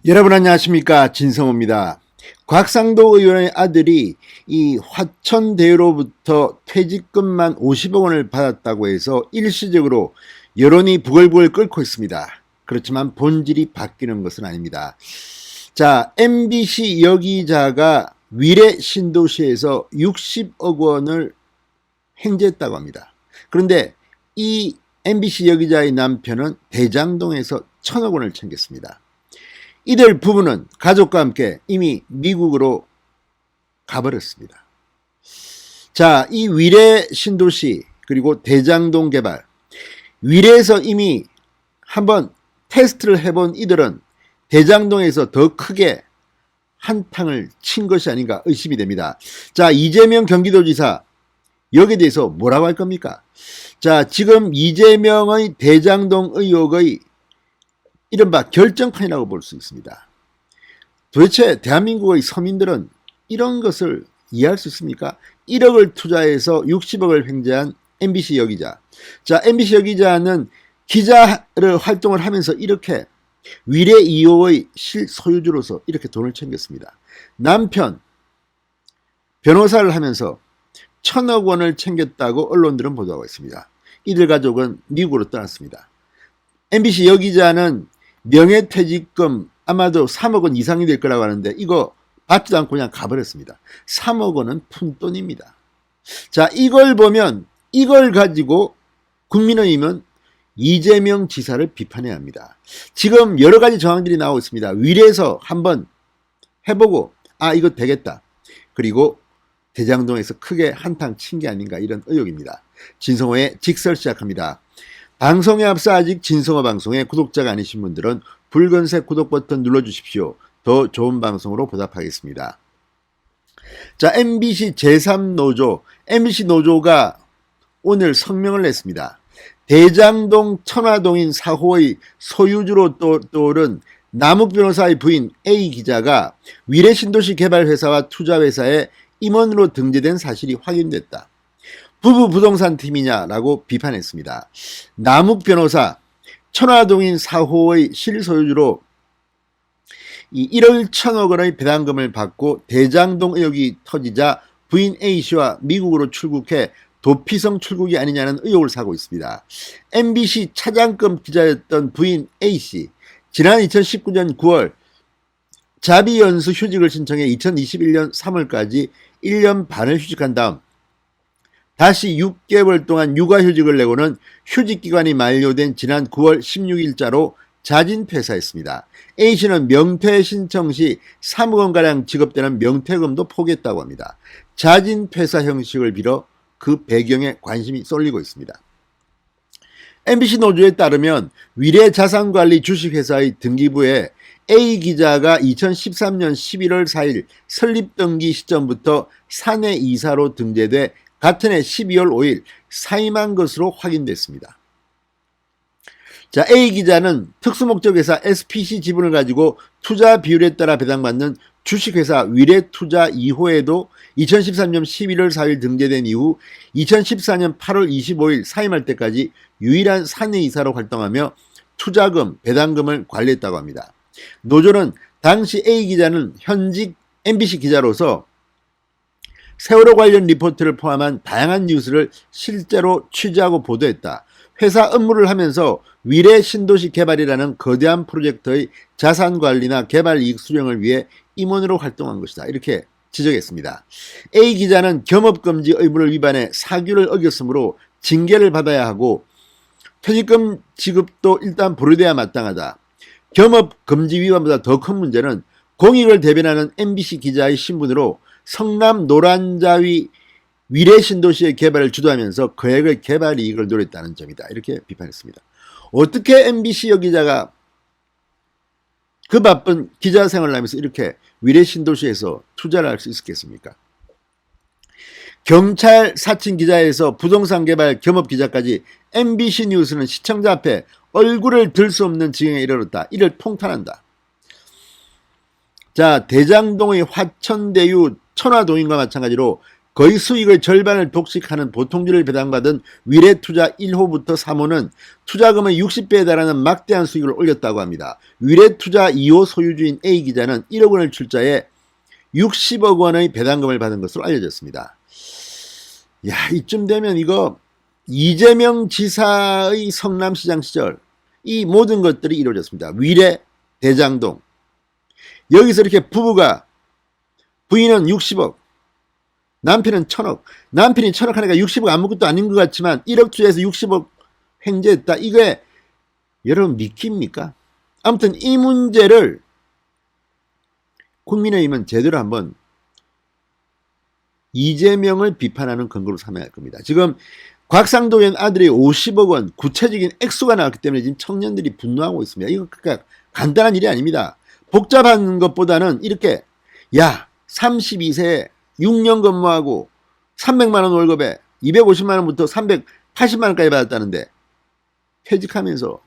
여러분 안녕하십니까, 진성호입니다. 곽상도 의원의 아들이 이 화천대유로부터 퇴직금만 50억 원을 받았다고 해서 일시적으로 여론이 부글부글 끓고 있습니다. 그렇지만 본질이 바뀌는 것은 아닙니다. 자, MBC 여기자가 위례 신도시에서 60억 원을 횡재했다고 합니다. 그런데 이 MBC 여기자의 남편은 대장동에서 1,000억 원을 챙겼습니다. 이들 부부는 가족과 함께 이미 미국으로 가버렸습니다. 자, 이 위례 신도시 그리고 대장동 개발, 위례에서 이미 한번 테스트를 해본 이들은 대장동에서 더 크게 한탕을 친 것이 아닌가 의심이 됩니다. 자, 이재명 경기도지사 여기에 대해서 뭐라고 할 겁니까? 자, 지금 이재명의 대장동 의혹의 이른바 결정판이라고 볼 수 있습니다. 도대체 대한민국의 서민들은 이런 것을 이해할 수 있습니까? 1억을 투자해서 60억을 횡재한 MBC 여기자. 자, MBC 여기자는 기자를 활동을 하면서 이렇게 위례 2호의 실소유주로서 이렇게 돈을 챙겼습니다. 남편 변호사를 하면서 1,000억 원을 챙겼다고 언론들은 보도하고 있습니다. 이들 가족은 미국으로 떠났습니다. MBC 여기자는 명예퇴직금 아마도 3억 원 이상이 될 거라고 하는데 이거 받지도 않고 그냥 가버렸습니다. 3억 원은 푼돈입니다. 자, 이걸 보면 이걸 가지고 국민의힘은 이재명 지사를 비판해야 합니다. 지금 여러 가지 정황들이 나오고 있습니다. 위례에서 한번 해보고 이거 되겠다. 그리고 대장동에서 크게 한탕 친 게 아닌가 이런 의혹입니다. 진성호의 직설 시작합니다. 방송에 앞서 아직 진성호 방송의 구독자가 아니신 분들은 붉은색 구독 버튼 눌러주십시오. 더 좋은 방송으로 보답하겠습니다. 자, MBC 제3노조, MBC 노조가 오늘 성명을 냈습니다. 대장동 천화동인 4호의 소유주로 떠오른 남욱 변호사의 부인 A 기자가 위례 신도시 개발회사와 투자회사에 임원으로 등재된 사실이 확인됐다. 부부 부동산 팀이냐라고 비판했습니다. 남욱 변호사 천화동인 4호의 실소유주로 1억 1천억 원의 배당금을 받고 대장동 의혹이 터지자 부인 A씨와 미국으로 출국해 도피성 출국이 아니냐는 의혹을 사고 있습니다. MBC 차장급 기자였던 부인 A씨, 지난 2019년 9월 자비연수 휴직을 신청해 2021년 3월까지 1년 반을 휴직한 다음 다시 6개월 동안 육아휴직을 내고는 휴직기간이 만료된 지난 9월 16일자로 자진 퇴사했습니다. A씨는 명퇴 신청 시 3억 원가량 지급되는 명퇴금도 포기했다고 합니다. 자진 퇴사 형식을 빌어 그 배경에 관심이 쏠리고 있습니다. MBC 노조에 따르면 위례자산관리 주식회사의 등기부에 A 기자가 2013년 11월 4일 설립등기 시점부터 사내 이사로 등재돼 같은 해 12월 5일 사임한 것으로 확인됐습니다. 자, A 기자는 특수목적회사 SPC 지분을 가지고 투자 비율에 따라 배당받는 주식회사 위례투자 2호에도 2013년 11월 4일 등재된 이후 2014년 8월 25일 사임할 때까지 유일한 사내이사로 활동하며 투자금, 배당금을 관리했다고 합니다. 노조는 당시 A 기자는 현직 MBC 기자로서 세월호 관련 리포트를 포함한 다양한 뉴스를 실제로 취재하고 보도했다. 회사 업무를 하면서 위례 신도시 개발이라는 거대한 프로젝트의 자산관리나 개발 이익 수령을 위해 임원으로 활동한 것이다. 이렇게 지적했습니다. A 기자는 겸업금지 의무를 위반해 사규를 어겼으므로 징계를 받아야 하고 퇴직금 지급도 일단 보류돼야 마땅하다. 겸업금지 위반보다 더 큰 문제는 공익을 대변하는 MBC 기자의 신분으로 성남 노란자위 위례 신도시의 개발을 주도하면서 거액의 개발 이익을 노렸다는 점이다. 이렇게 비판했습니다. 어떻게 MBC 여기자가 그 바쁜 기자 생활을 하면서 이렇게 위례 신도시에서 투자를 할 수 있었겠습니까? 경찰 사칭 기자에서 부동산 개발 겸업 기자까지 MBC 뉴스는 시청자 앞에 얼굴을 들 수 없는 지경에 이르렀다. 이를 통탄한다. 자, 대장동의 화천대유 천화동인과 마찬가지로 거의 수익의 절반을 독식하는 보통주를 배당받은 위례투자 1호부터 3호는 투자금의 60배에 달하는 막대한 수익을 올렸다고 합니다. 위례투자 2호 소유주인 A기자는 1억 원을 출자해 60억 원의 배당금을 받은 것으로 알려졌습니다. 야, 이쯤 되면 이거 이재명 지사의 성남시장 시절 이 모든 것들이 이루어졌습니다. 위례, 대장동. 여기서 이렇게 부부가 부인은 60억, 남편은 1000억. 남편이 1000억 하니까 60억 아무것도 아닌 것 같지만 1억 투자해서 60억 횡재했다. 이게 여러분 믿깁니까? 아무튼 이 문제를 국민의힘은 제대로 한번 이재명을 비판하는 근거로 삼아야 할 겁니다. 지금 곽상도 의원 아들이 50억 원 구체적인 액수가 나왔기 때문에 지금 청년들이 분노하고 있습니다. 이거 그러니까 간단한 일이 아닙니다. 복잡한 것보다는 이렇게 야 32세에 6년 근무하고 300만 원 월급에 250만 원부터 380만 원까지 받았다는데 퇴직하면서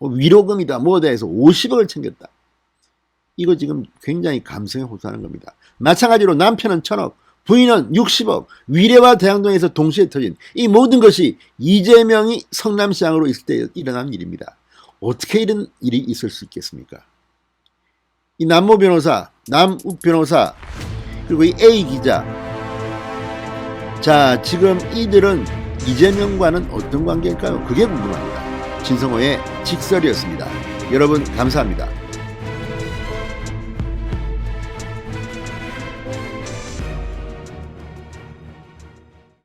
위로금이다 뭐다 해서 50억을 챙겼다. 이거 지금 굉장히 감성에 호소하는 겁니다. 마찬가지로 남편은 1000억, 부인은 60억, 위례와 대장동에서 동시에 터진 이 모든 것이 이재명이 성남시장으로 있을 때 일어난 일입니다. 어떻게 이런 일이 있을 수 있겠습니까? 이 남모 변호사, 남욱 변호사, 그리고 이 A 기자. 자, 지금 이들은 이재명과는 어떤 관계일까요? 그게 궁금합니다. 진성호의 직설이었습니다. 여러분 감사합니다.